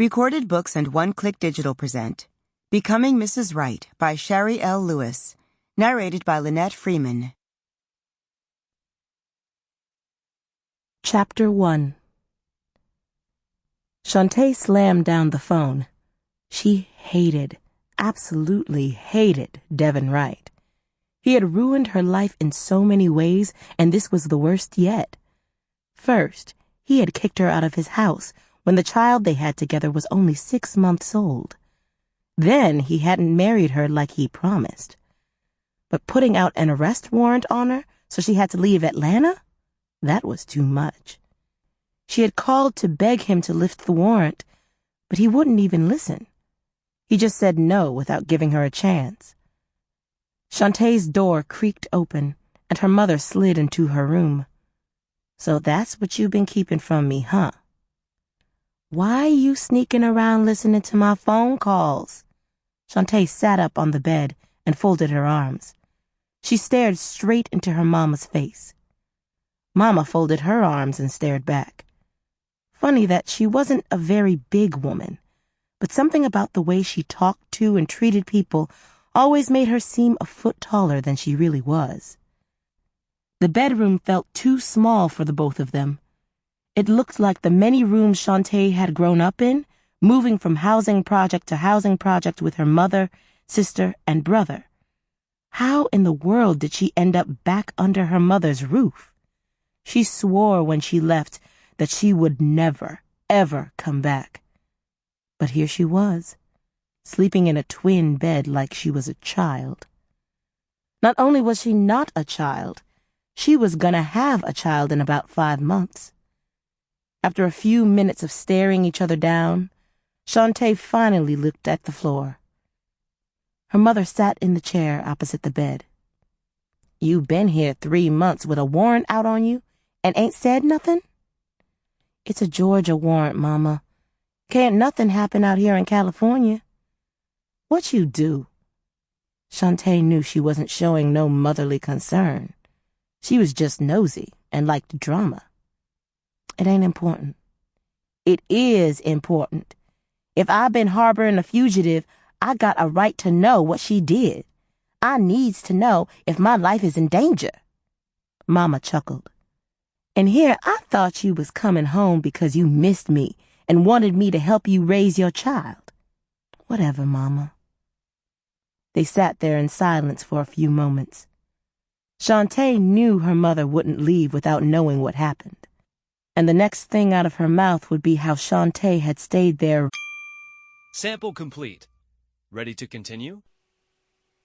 Recorded Books and One Click Digital present Becoming Mrs. Wright by Sherri L. Lewis. Narrated by Lynnette Freeman. Chapter 1. Shauntae slammed down the phone. She absolutely hated Devon Wright. He had ruined her life in so many ways, and this was the worst yet. First, he had kicked her out of his house when the child they had together was only 6 months old. Then he hadn't married her like he promised. But putting out an arrest warrant on her so she had to leave Atlanta? That was too much. She had called to beg him to lift the warrant, but he wouldn't even listen. He just said no without giving her a chance. Shauntae's door creaked open, and her mother slid into her room. "So that's what you've been keeping from me, huh? Why you sneaking around listening to my phone calls?" Shauntae sat up on the bed and folded her arms. She stared straight into her mama's face. Mama folded her arms and stared back. Funny that she wasn't a very big woman, but something about the way she talked to and treated people always made her seem a foot taller than she really was. The bedroom felt too small for the both of them. It looked like the many rooms Shauntae had grown up in, moving from housing project to housing project with her mother, sister, and brother. How in the world did she end up back under her mother's roof? She swore when she left that she would never, ever come back. But here she was, sleeping in a twin bed like she was a child. Not only was she not a child, she was gonna have a child in about 5 months. After a few minutes of staring each other down, Shauntae finally looked at the floor. Her mother sat in the chair opposite the bed. "You been here 3 months with a warrant out on you and ain't said nothing?" "It's a Georgia warrant, Mama. Can't nothing happen out here in California." "What you do?" Shauntae knew she wasn't showing no motherly concern. She was just nosy and liked drama. "It ain't important." "It is important. If I been harboring a fugitive, I got a right to know what she did. I needs to know if my life is in danger." Mama chuckled. "And here I thought you was coming home because you missed me and wanted me to help you raise your child." "Whatever, Mama." They sat there in silence for a few moments. Shauntae knew her mother wouldn't leave without knowing what happened. And the next thing out of her mouth would be how Shauntae had stayed there. Sample complete. Ready to continue?